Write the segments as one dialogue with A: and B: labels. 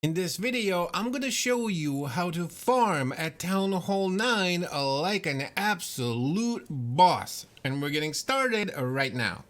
A: In this video, I'm gonna show you how to farm at Townhall 9 like an absolute boss. And we're getting started right now.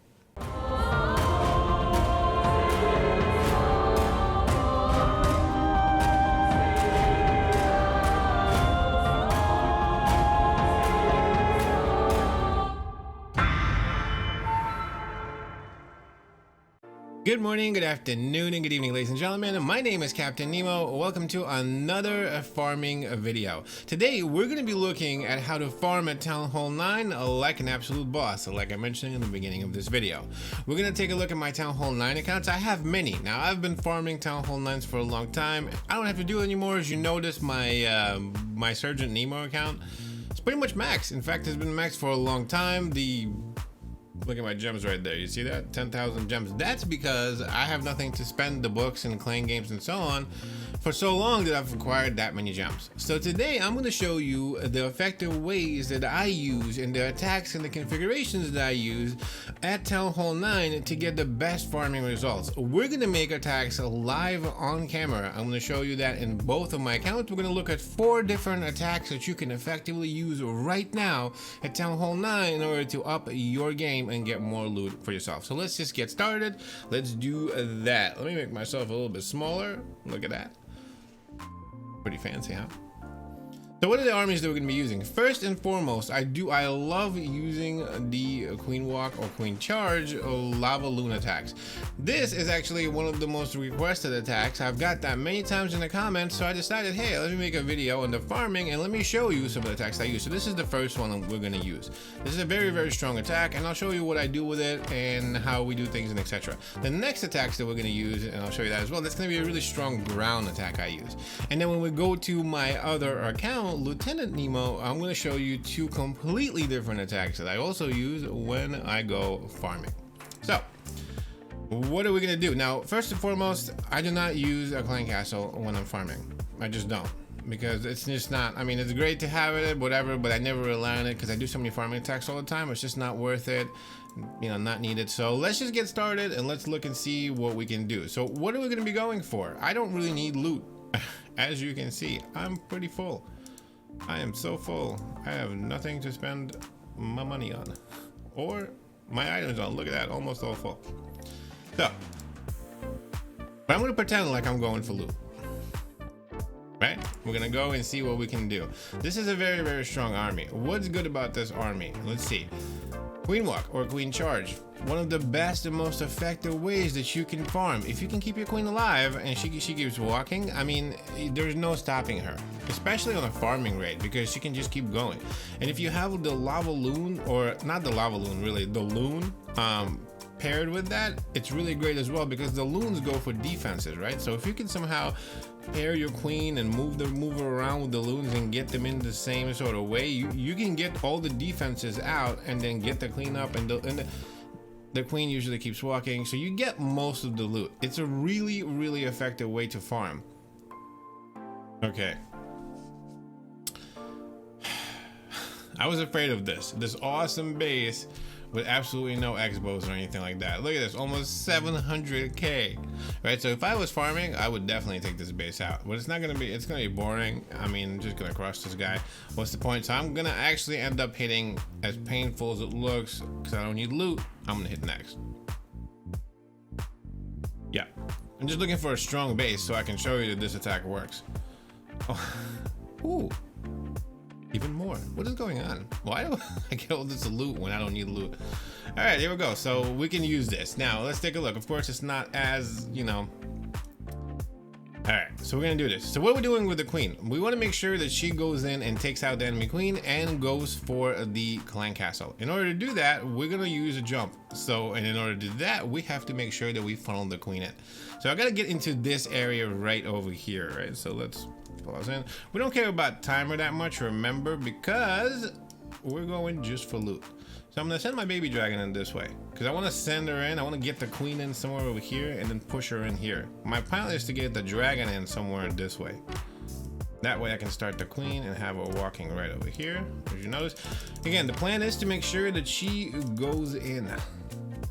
A: Good morning, good afternoon, and good evening, ladies and gentlemen. My name is Captain Nemo. Welcome to another farming video. Today, we're going to be looking at how to farm at Townhall 9 like an absolute boss, like I mentioned in the beginning of this video. We're going to take a look at my Townhall 9 accounts. I have many. Now, I've been farming Townhall 9s for a long time. I don't have to do it anymore. As you notice, my Sergeant Nemo account is pretty much maxed. In fact, it's been maxed for a long time. Look at my gems right there. You see that? 10,000 gems. That's because I have nothing to spend the books and playing games and so on for so long that I've acquired that many gems. So today I'm going to show you the effective ways that I use and the attacks and the configurations that I use at Townhall 9 to get the best farming results. We're going to make attacks live on camera. I'm going to show you that in both of my accounts. We're going to look at 4 different attacks that you can effectively use right now at Townhall 9 in order to up your game and get more loot for yourself. So let's just get started. Let's do that. Let me make myself a little bit smaller. Look at that. Pretty fancy, huh? So what are the armies that we're going to be using? First and foremost, I love using the Queen Walk or Queen Charge or Lava Loon attacks. This is actually one of the most requested attacks. I've got that many times in the comments, so I decided, hey, let me make a video on the farming and let me show you some of the attacks I use. So this is the first one we're going to use. This is a very, very strong attack, and I'll show you what I do with it and how we do things and etc. The next attacks that we're going to use, and I'll show you that as well, that's going to be a really strong ground attack I use. And then when we go to my other account, Lieutenant Nemo, I'm going to show you 2 completely different attacks that I also use when I go farming. So, what are we going to do? Now, first and foremost, I do not use a clan castle when I'm farming. I just don't. Because it's just not, I mean, it's great to have it, whatever, but I never rely on it because I do so many farming attacks all the time. It's just not worth it, you know, not needed. So let's just get started and let's look and see what we can do. So what are we going to be going for? I don't really need loot. As you can see, I'm pretty full. I am so full. I have nothing to spend my money on or my items on. Look at that, almost all full. So, but I'm going to pretend like I'm going for loot. Right? We're gonna go and see what we can do. This is a very, very strong army. What's good about this army? Let's see. Queen Walk or Queen Charge. One of the best and most effective ways that you can farm. If you can keep your queen alive and she keeps walking, I mean, there's no stopping her. Especially on a farming raid because she can just keep going. And if you have the Lava Loon, or not the Lava Loon really, the Loon, paired with that, it's really great as well because the loons go for defenses, right? So if you can somehow pair your queen and move her around with the loons and get them in the same sort of way, you can get all the defenses out and then get the cleanup, and the queen usually keeps walking, so you get most of the loot. It's a really, really effective way to farm. Okay. I was afraid of this awesome base with absolutely no X-bows or anything like that. Look at this, almost 700k, right? So if I was farming, I would definitely take this base out, but it's gonna be boring. I mean, I'm just gonna crush this guy. What's the point? So I'm gonna actually end up hitting, as painful as it looks, because I don't need loot, I'm gonna hit next. Yeah, I'm just looking for a strong base so I can show you that this attack works. Oh, ooh. Even more. What is going on? Why do I get all this loot when I don't need loot? All right, here we go. So we can use this. Now let's take a look. Of course, it's not as, you know. All right, so we're gonna do this. So what we're doing with the queen, we want to make sure that she goes in and takes out the enemy queen and goes for the clan castle. In order to do that, we're gonna use a jump. So, and in order to do that, we have to make sure that we funnel the queen in. So I gotta get into this area right over here, right? So let's pause in. We don't care about timer that much, remember, because we're going just for loot. So I'm gonna send my baby dragon in this way because I want to send her in. I want to get the queen in somewhere over here and then push her in here. My plan is to get the dragon in somewhere this way. That way I can start the queen and have her walking right over here. As you notice, again, the plan is to make sure that she goes in.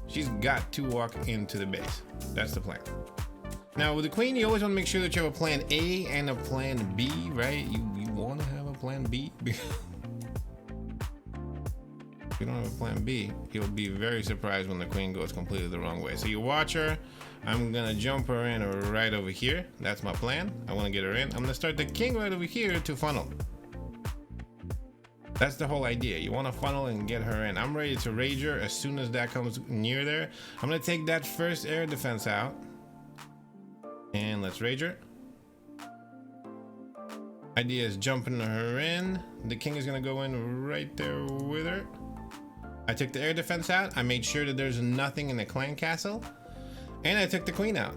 A: She's got to walk into the base. That's the plan. Now with the queen, you always want to make sure that you have a plan A and a plan B, right? You want to have a plan B. If you don't have a plan B, you'll be very surprised when the queen goes completely the wrong way. So you watch her. I'm gonna jump her in right over here. That's my plan. I want to get her in. I'm gonna start the king right over here to funnel. That's the whole idea. You want to funnel and get her in. I'm ready to rage her as soon as that comes near there. I'm gonna take that first air defense out. And let's rage her. Idea is jumping her in. The king is gonna go in right there with her. I took the air defense out. I made sure that there's nothing in the clan castle. And I took the queen out.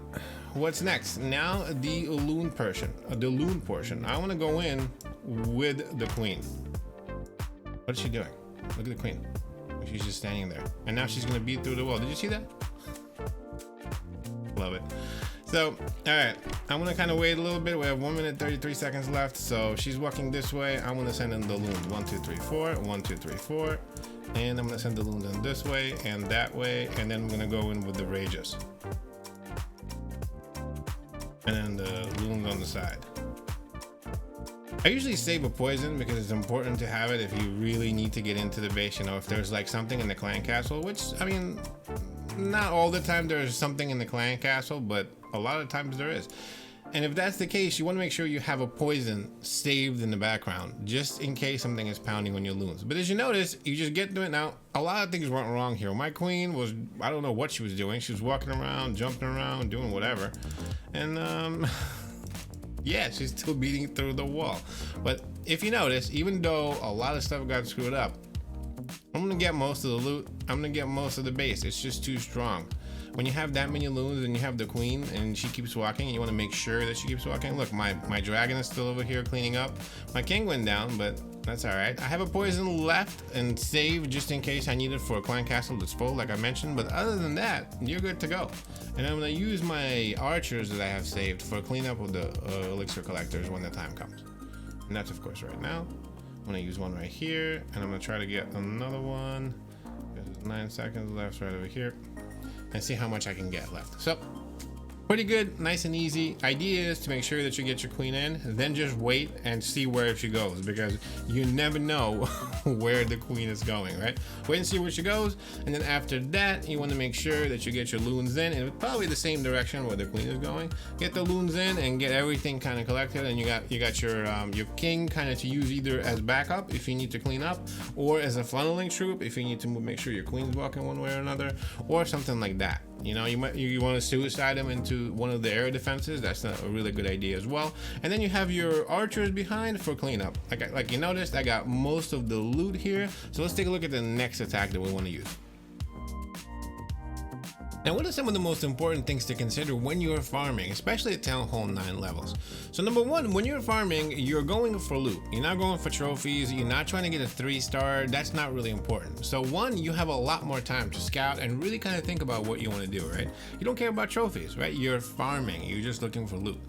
A: What's next? Now the loon portion. I want to go in with the queen. What is she doing? Look at the queen. She's just standing there. And now she's gonna beat through the wall. Did you see that? Love it. So, all right, I'm gonna kind of wait a little bit. We have 1 minute 33 seconds left. So she's walking this way. I'm gonna send in the loons. 1, 2, 3, 4. 1, 2, 3, 4. And I'm gonna send the loons in this way and that way. And then I'm gonna go in with the rages. And then the loons on the side. I usually save a poison because it's important to have it if you really need to get into the base. You know, if there's like something in the clan castle, which, I mean, not all the time there's something in the clan castle, but a lot of times there is. And if that's the case, you want to make sure you have a poison saved in the background, just in case something is pounding on your loons. But as you notice, you just get to it. Now, a lot of things went wrong here. My queen was, I don't know what she was doing. She was walking around, jumping around, doing whatever. And, yeah, she's still beating through the wall. But if you notice, even though a lot of stuff got screwed up, I'm gonna get most of the loot. I'm gonna get most of the base. It's just too strong. When you have that many loons and you have the queen and she keeps walking and you want to make sure that she keeps walking. Look, my dragon is still over here cleaning up. My king went down, but that's all right. I have a poison left and saved just in case I need it for a clan castle that's full, like I mentioned. But other than that, you're good to go. And I'm gonna use my archers that I have saved for cleanup of the elixir collectors when the time comes. And that's of course right now. I'm gonna use one right here, and I'm gonna try to get another one. There's 9 seconds left right over here, and see how much I can get left. So pretty good, nice and easy. Idea is to make sure that you get your queen in, then just wait and see where she goes, because you never know where the queen is going, right? Wait and see where she goes, and then after that, you want to make sure that you get your loons in, and probably the same direction where the queen is going. Get the loons in and get everything kind of collected, and you got your king kind of to use either as backup if you need to clean up, or as a funneling troop if you need to make sure your queen's walking one way or another, or something like that. You know, you want to suicide them into one of the air defenses. That's a really good idea as well. And then you have your archers behind for cleanup. Like you noticed, I got most of the loot here. So let's take a look at the next attack that we want to use. Now, what are some of the most important things to consider when you're farming, especially at Townhall 9 levels? So number one, when you're farming, you're going for loot. You're not going for trophies. You're not trying to get a 3-star. That's not really important. So one, you have a lot more time to scout and really kind of think about what you want to do, right? You don't care about trophies, right? You're farming. You're just looking for loot.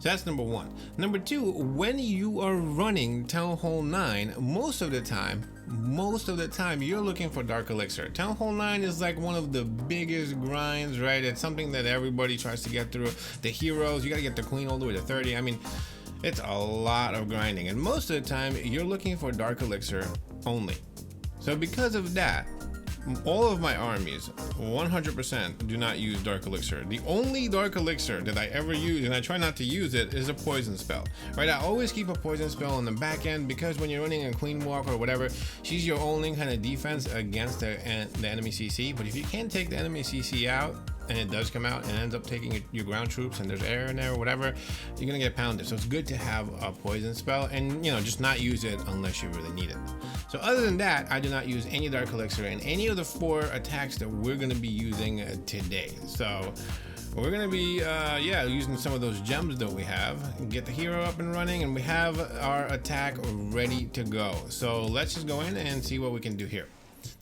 A: So that's number one. Number two, when you are running Townhall 9, most of the time you're looking for dark elixir. Townhall 9 is like one of the biggest grinds, right? It's something that everybody tries to get through. The heroes, you gotta get the queen all the way to 30. I mean, it's a lot of grinding, and most of the time you're looking for dark elixir only. So because of that, all of my armies 100% do not use dark elixir. The only dark elixir that I ever use, and I try not to use it, is a poison spell, right? I always keep a poison spell on the back end, because when you're running a queen walk or whatever, she's your only kind of defense against the enemy CC. But if you can't take the enemy CC out, and it does come out and ends up taking your ground troops, and there's air in there or whatever, you're gonna get pounded. So it's good to have a poison spell, and just not use it unless you really need it. So other than that, I do not use any dark elixir in any of the 4 attacks that we're gonna be using today. So we're gonna be using some of those gems that we have, get the hero up and running, and we have our attack ready to go. So let's just go in and see what we can do here.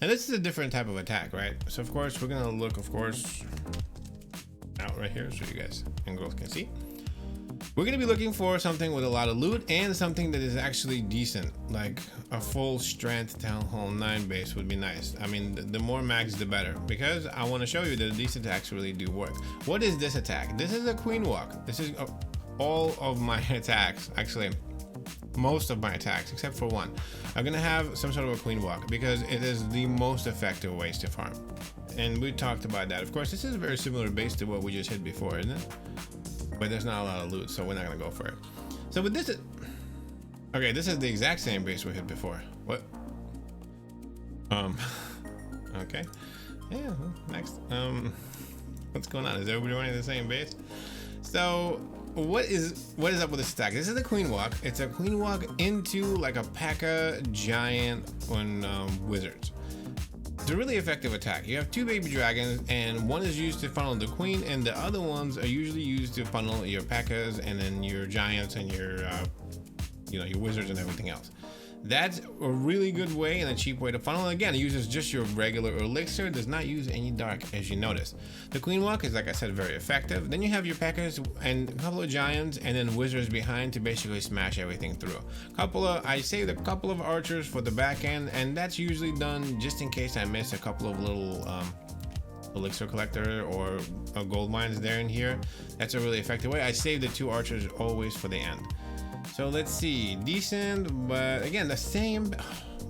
A: Now this is a different type of attack, right? So of course we're gonna look, out right here so you guys and girls can see. We're gonna be looking for something with a lot of loot and something that is actually decent, like a full strength Town Hall 9 base would be nice. I mean, the more mags the better, because I want to show you that these attacks really do work. What is this attack? This is a queen walk. This is all of my attacks, actually most of my attacks except for one, are gonna have some sort of a queen walk because it is the most effective ways to farm. And we talked about that. Of course, this is a very similar base to what we just hit before, isn't it? But there's not a lot of loot, so we're not gonna go for it. So with this, okay, this is the exact same base we hit before. What? Okay. Yeah, well, next. What's going on? Is everybody running the same base? So what is up with this attack? This is the queen walk. It's a queen walk into like a P.E.K.K.A. giant on wizards. It's a really effective attack. You have two baby dragons, and one is used to funnel the queen, and the other ones are usually used to funnel your P.E.K.K.A.s and then your giants and your your wizards and everything else. That's a really good way and a cheap way to funnel. Again, it uses just your regular elixir, does not use any dark, as you notice. The queen walk is, like I said, very effective. Then you have your P.E.K.K.A.s and a couple of giants and then wizards behind to basically smash everything through. I saved a couple of archers for the back end, and that's usually done just in case I miss a couple of little elixir collector or gold mines there and here. That's a really effective way. I save the two archers always for the end. So let's see, decent, but again, the same.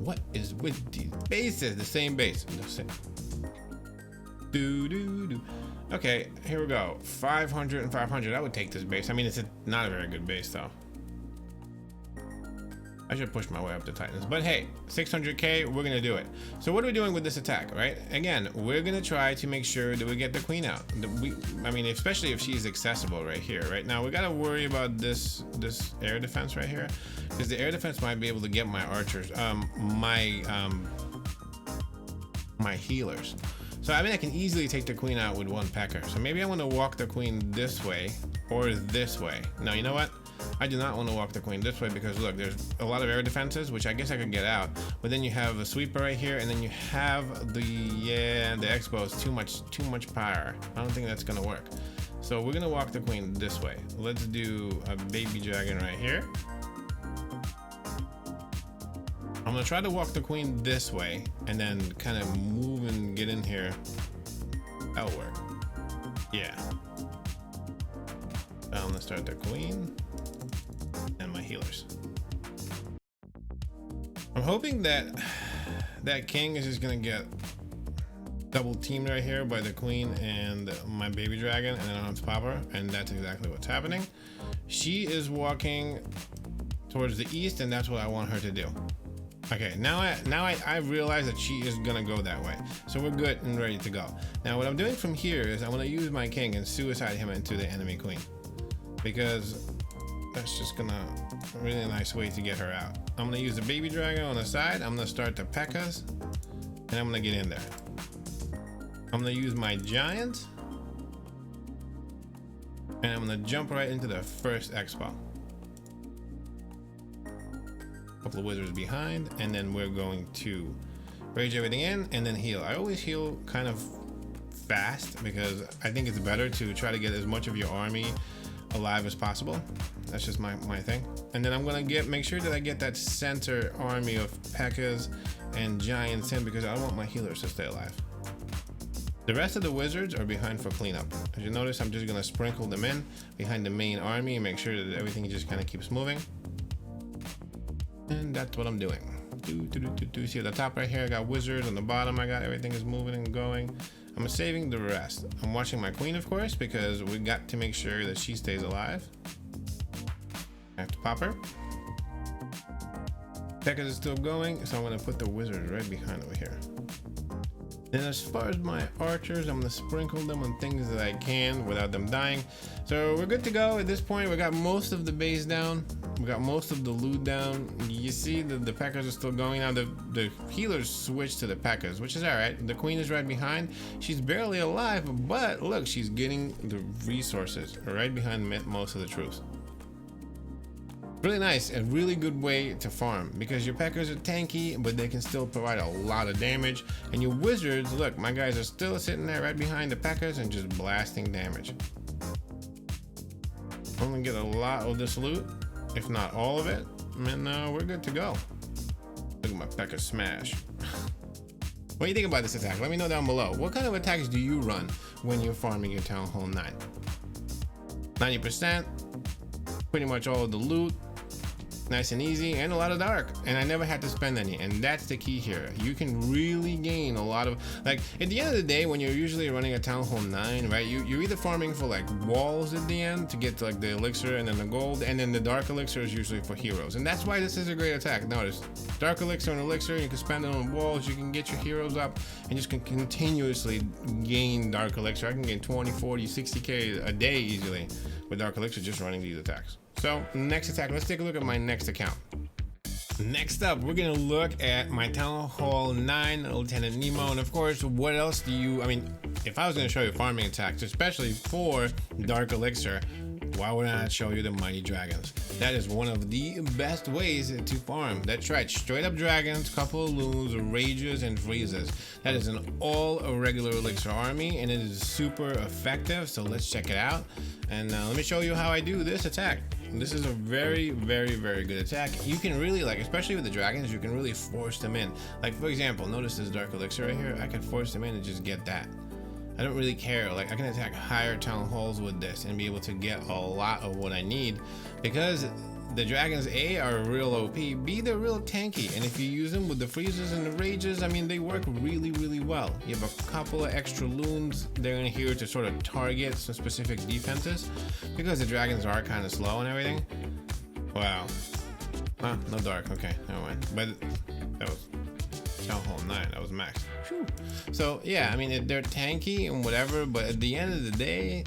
A: What is with these bases? The same base. The same. Okay, here we go. 500 and 500. I would take this base. I mean, it's not a very good base though. I should push my way up to Titans, but hey, 600k, we're gonna do it. So what are we doing with this attack, right? Again, we're gonna try to make sure that we get the queen out. I mean, especially if she's accessible right here. Right now, we gotta worry about this air defense right here, because the air defense might be able to get my archers, my healers. So I mean, I can easily take the queen out with one P.E.K.K.A. So maybe I want to walk the queen this way or this way. No, you know what? I do not want to walk the queen this way because look, there's a lot of air defenses, which I guess I could get out. But then you have a sweeper right here, and then you have the X-bows. Too much power. I don't think that's gonna work. So we're gonna walk the queen this way. Let's do a baby dragon right here. I'm gonna try to walk the queen this way and then kind of move and get in here. That'll work. Yeah. I'm gonna start the queen and my healers. I'm hoping that king is just gonna get double teamed right here by the queen and my baby dragon, and then on its popper, and that's exactly what's happening. She is walking towards the east, and that's what I want her to do. Okay, now I realize that she is gonna go that way, so we're good and ready to go. Now what I'm doing from here is I'm gonna use my king and suicide him into the enemy queen, because that's just gonna a really nice way to get her out. I'm gonna use the baby dragon on the side. I'm gonna start the P.E.K.K.A.s, and I'm gonna get in there. I'm gonna use my giant, and I'm gonna jump right into the first expo. Couple of wizards behind, and then we're going to rage everything in and then heal. I always heal kind of fast because I think it's better to try to get as much of your army alive as possible. That's just my thing. And then I'm gonna make sure that I get that center army of P.E.K.K.A.s and giants in, because I want my healers to stay alive. The rest of the wizards are behind for cleanup. As you notice, I'm just gonna sprinkle them in behind the main army and make sure that everything just kind of keeps moving. And that's what I'm doing. See at the top right here, I got wizards. On the bottom, I got everything is moving and going. I'm saving the rest. I'm watching my queen, of course, because we got to make sure that she stays alive. I have to pop her. P.E.K.K.A. is still going, so I'm gonna put the wizards right behind over here. Then as far as my archers, I'm gonna sprinkle them on things that I can without them dying. So we're good to go at this point. We got most of the base down. We got most of the loot down. You see the P.E.K.K.A.s are still going. Now the healers switched to the P.E.K.K.A.s, which is all right. The queen is right behind. She's barely alive, but look, she's getting the resources right behind most of the troops. Really nice, a really good way to farm, because your P.E.K.K.A.s are tanky, but they can still provide a lot of damage. And your wizards, look, my guys are still sitting there right behind the P.E.K.K.A.s and just blasting damage. only get a lot of this loot, if not all of it, and we're good to go. Look at my P.E.K.K.A smash. What do you think about this attack? Let me know down below. What kind of attacks do you run when you're farming your Town Hall 9? 90%, pretty much all of the loot, nice and easy, and a lot of dark, and I never had to spend any, and that's the key here. You can really gain a lot of, like, at the end of the day, when you're usually running a Town Hall 9, right, you're either farming for like walls at the end to get to like the elixir and then the gold, and then the dark elixir is usually for heroes, and that's why this is a great attack. Notice, dark elixir and elixir, you can spend it on walls, you can get your heroes up, and just can continuously gain dark elixir. I can gain 20, 40, 60k a day easily with dark elixir just running these attacks. So next attack, let's take a look at my next account. Next up, we're gonna look at my Town Hall 9 Lieutenant Nemo, and of course, what else do you, I mean, if I was gonna show you farming attacks, especially for dark elixir, why would I not show you the mighty dragons? That is one of the best ways to farm. That's right, straight up dragons, couple of loons, rages, and freezes. That is an all regular elixir army, and it is super effective, so let's check it out. And let me show you how I do this attack. This is a very, very, very good attack. You can really, like, especially with the dragons, you can really force them in. Like, for example, notice this dark elixir right here. I can force them in and just get that. I don't really care. Like, I can attack higher town halls with this and be able to get a lot of what I need, because the dragons, A, are real OP, B, they're real tanky, and if you use them with the freezes and the rages, I mean, they work really, really well. You have a couple of extra loons. They're in here to sort of target some specific defenses, because the dragons are kind of slow and everything. Wow. Huh, no dark. Okay, never mind. But that was Town Hall 9. That was max. Whew. So yeah, I mean, they're tanky and whatever, but at the end of the day,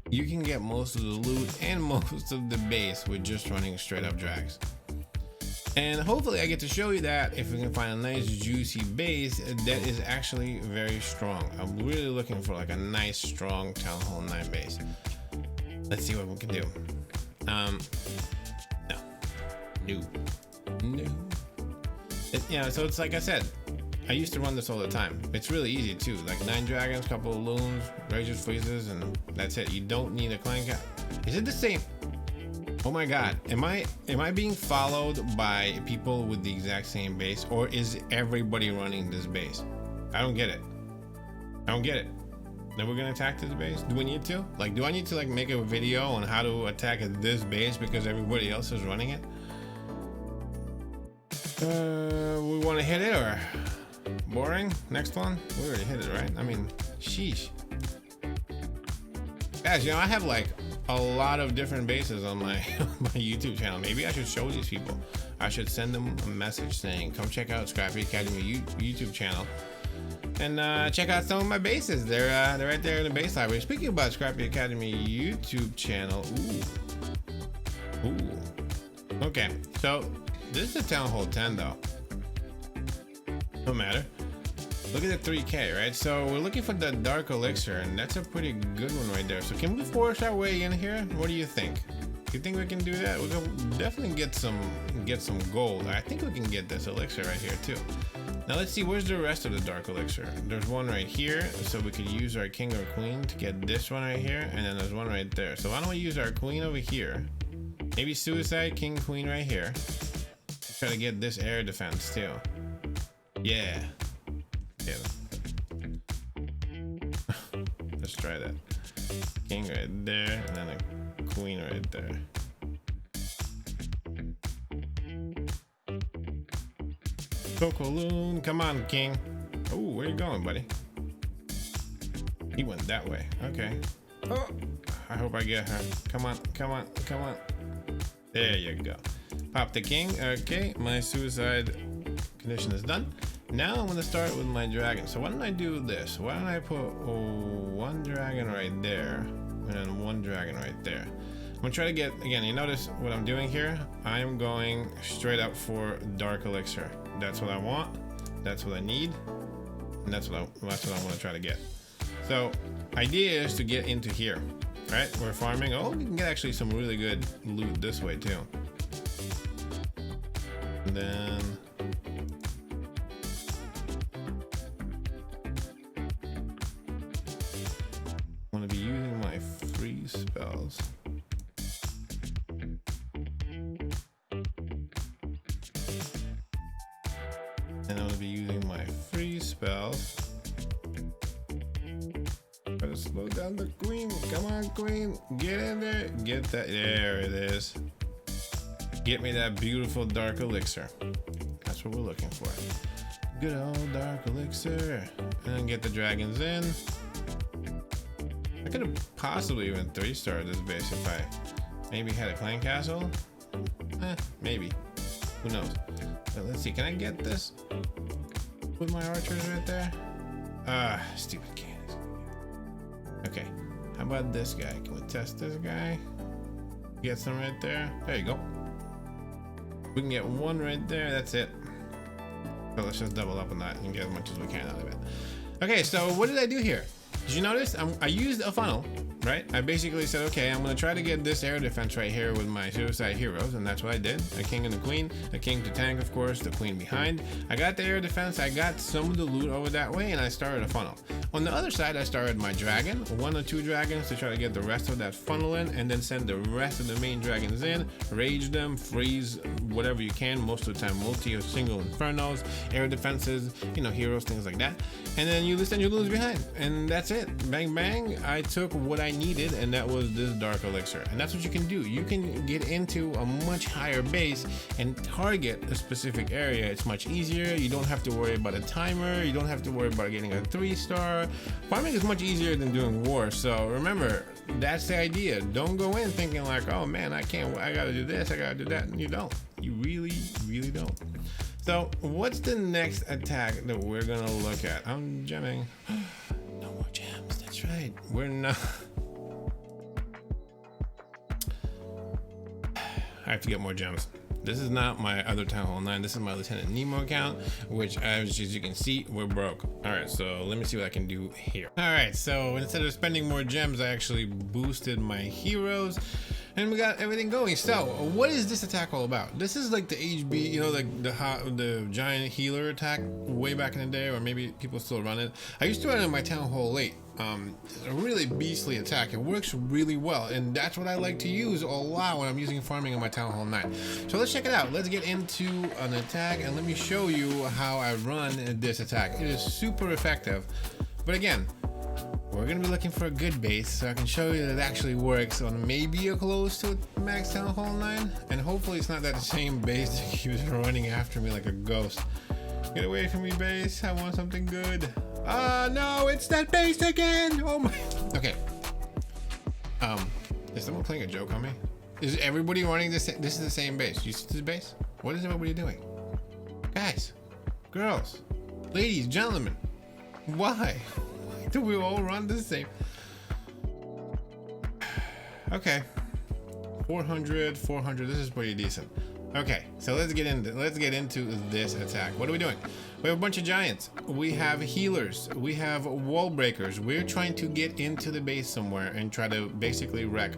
A: you can get most of the loot and most of the base with just running straight up drags. And hopefully I get to show you that if we can find a nice juicy base that is actually very strong. I'm really looking for like a nice strong Town Hall 9 base. Let's see what we can do. No. Yeah, so it's like I said, I used to run this all the time. It's really easy too. Like 9 dragons, couple of loons, rages, freezes, and that's it. You don't need a clan cap. Is it the same? Oh my god. Am I being followed by people with the exact same base, or is everybody running this base? I don't get it. Then we're gonna attack this base? Do we need to? Like, do I need to like make a video on how to attack this base because everybody else is running it? We want to hit it, or boring? Next one? We already hit it, right? I mean, sheesh. Guys, you know, I have like a lot of different bases on my my YouTube channel. Maybe I should show these people. I should send them a message saying, come check out Scrappy Academy YouTube channel and check out some of my bases. They're right there in the base library. Speaking about Scrappy Academy YouTube channel, ooh. Okay, so this is a Town Hall 10 though. No matter. Look at the 3k, right? So we're looking for the dark elixir, and that's a pretty good one right there. So can we force our way in here? What do you think? You think we can do that? We'll definitely get some gold. I think we can get this elixir right here too. Now let's see, where's the rest of the dark elixir? There's one right here, so we could use our king or queen to get this one right here, and then there's one right there. So why don't we use our queen over here? Maybe suicide, king, queen right here. Try to get this air defense too. Yeah. Let's try that. King right there, and then a queen right there. Coco-loon, come on, king. Oh, where you going, buddy? He went that way. Okay. Oh, I hope I get her. Come on. There you go. Pop the king. Okay, my suicide condition is done. Now I'm gonna start with my dragon. So why don't I do this? Why don't I put one dragon right there and then one dragon right there? I'm gonna try to get, again, you notice what I'm doing here? I'm going straight up for dark elixir. That's what I want, that's what I need, and that's what I'm gonna try to get. So idea is to get into here, right? We're farming. Oh, we can get actually some really good loot this way too. And then I'm gonna be using my free spells. And I'm gonna be using my freeze spells. Try to slow down the queen. Come on, queen. Get in there. Get that. There it is. Get me that beautiful dark elixir. That's what we're looking for. Good old dark elixir. And then get the dragons in. I could have possibly even 3-starred this base if I maybe had a clan castle. Maybe. Who knows? But let's see. Can I get this with my archers right there? Stupid cannons. Okay. How about this guy? Can we test this guy? Get some right there. There you go. We can get one right there. That's it. So let's just double up on that and get as much as we can out of it. Okay, so what did I do here? Did you notice? I used a funnel, right? I basically said, okay, I'm gonna try to get this air defense right here with my suicide heroes, and that's what I did. A king and a queen, a king to tank, of course, the queen behind. I got the air defense, I got some of the loot over that way, and I started a funnel. On the other side, I started my dragon, 1 or 2 dragons to try to get the rest of that funnel in, and then send the rest of the main dragons in, rage them, freeze, whatever you can, most of the time multi or single infernos, air defenses, you know, heroes, things like that. And then you send your loons behind, and that's it. Bang bang. I took what I needed, and that was this dark elixir. And that's what you can do. You can get into a much higher base and target a specific area. It's much easier. You don't have to worry about a timer. You don't have to worry about getting a 3-star. Farming is much easier than doing war. So remember, that's the idea. Don't go in thinking like, oh man, I gotta do this, I gotta do that. And you don't. You really, really don't. So what's the next attack that we're gonna look at? I'm gemming. No more gems, that's right. We're not. I have to get more gems. This is not my other Townhall 9. This is my Lieutenant Nemo account, which as you can see, we're broke. All right, so let me see what I can do here. All right, so instead of spending more gems, I actually boosted my heroes. And we got everything going. So, what is this attack all about? This is like the HB, you know, like the giant healer attack way back in the day, or maybe people still run it. I used to run it in my Townhall 8. It's a really beastly attack. It works really well, and that's what I like to use a lot when I'm using farming on my Townhall 9. So let's check it out. Let's get into an attack, and let me show you how I run this attack. It is super effective, but again, we're gonna be looking for a good base, so I can show you that it actually works on maybe a close to max Townhall 9, and hopefully it's not that same base that keeps running after me like a ghost. Get away from me, base. I want something good. No, it's that base again. Oh my. Okay. Is someone playing a joke on me? Is everybody running this? This is the same base. You see this base? What is everybody doing? Guys, girls, ladies, gentlemen, why? Do we all run the same? Okay, 400. This is pretty decent. Okay, so let's get into this attack. What are we doing? We have a bunch of giants. We have healers. We have wall breakers. We're trying to get into the base somewhere and try to basically wreck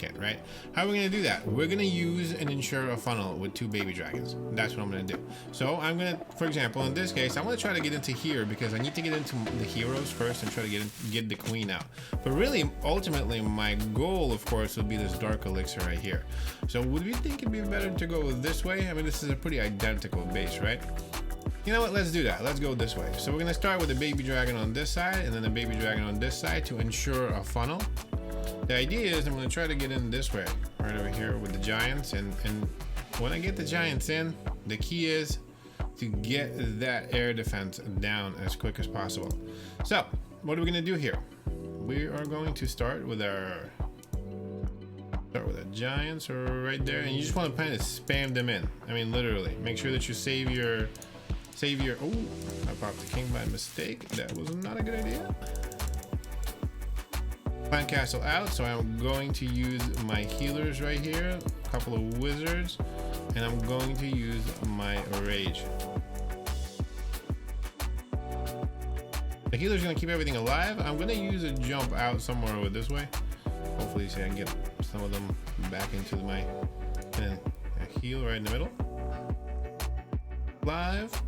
A: it, right? How are we gonna do that? We're gonna use and ensure a funnel with 2 baby dragons. That's what I'm gonna do. So I'm gonna, for example, in this case, I'm gonna try to get into here because I need to get into the heroes first and try to get the queen out. But really, ultimately, my goal, of course, would be this dark elixir right here. So would we think it'd be better to go this way? I mean, this is a pretty identical base, right? You know what, let's do that. Let's go this way. So we're gonna start with the baby dragon on this side and then the baby dragon on this side to ensure a funnel. The idea is I'm gonna try to get in this way, right over here with the giants, and when I get the giants in, the key is to get that air defense down as quick as possible. So what are we gonna do here? We are going to start with the giants right there, and you just want to kind of spam them in. I mean, literally, make sure that you save your. Oh, I popped the king by mistake. That was not a good idea. Clan castle out, so I'm going to use my healers right here, a couple of wizards, and I'm going to use my rage. The healer's gonna keep everything alive. I'm gonna use a jump out somewhere over this way. Hopefully, so I can get some of them back into my, and then a heal right in the middle. Live.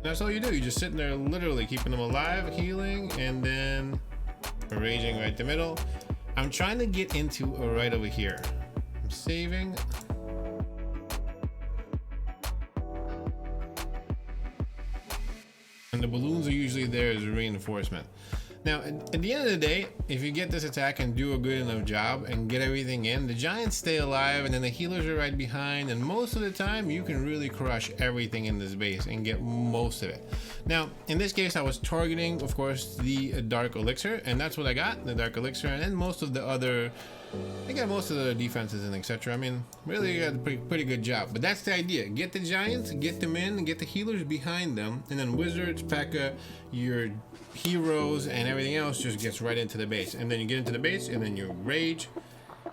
A: That's all you do. You're just sitting there, literally keeping them alive, healing, and then raging right in the middle. I'm trying to get into right over here. I'm saving. and the balloons are usually there as a reinforcement. Now, at the end of the day, if you get this attack and do a good enough job and get everything in, the giants stay alive and then the healers are right behind, and most of the time you can really crush everything in this base and get most of it. Now, in this case, I was targeting, of course, the Dark Elixir, and that's what I got, the Dark Elixir, and then most of the other... I got most of the defenses and etc. I mean, really got a pretty good job. But that's the idea. Get the giants, get them in, and get the healers behind them. And then wizards, P.E.K.K.A., your heroes, and everything else just gets right into the base. And then you get into the base, and then you rage.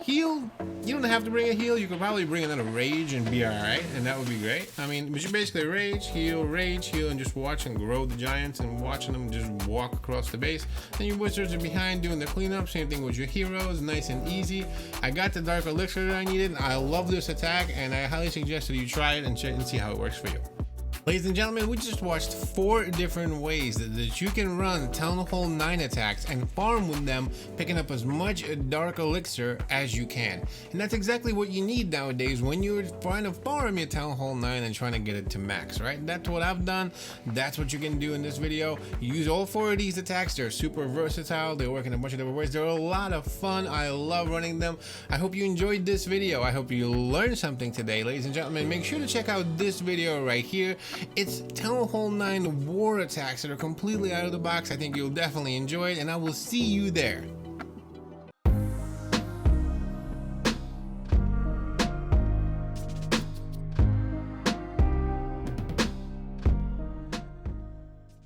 A: Heal, you don't have to bring a heal. You could probably bring another rage and be alright, and that would be great. I mean, but you basically rage, heal, and just watch and grow the giants and watching them just walk across the base. Then your wizards are behind doing the cleanup. Same thing with your heroes, nice and easy. I got the Dark Elixir that I needed. I love this attack, and I highly suggest that you try it and check and see how it works for you. Ladies and gentlemen, we just watched 4 different ways that you can run Townhall 9 attacks and farm with them, picking up as much Dark Elixir as you can. And that's exactly what you need nowadays when you're trying to farm your Townhall 9 and trying to get it to max, right? That's what I've done. That's what you can do in this video. Use all 4 of these attacks. They're super versatile. They work in a bunch of different ways. They're a lot of fun. I love running them. I hope you enjoyed this video. I hope you learned something today, ladies and gentlemen. Make sure to check out this video right here. It's Townhall 9 war attacks that are completely out of the box. I think you'll definitely enjoy it, and I will see you there.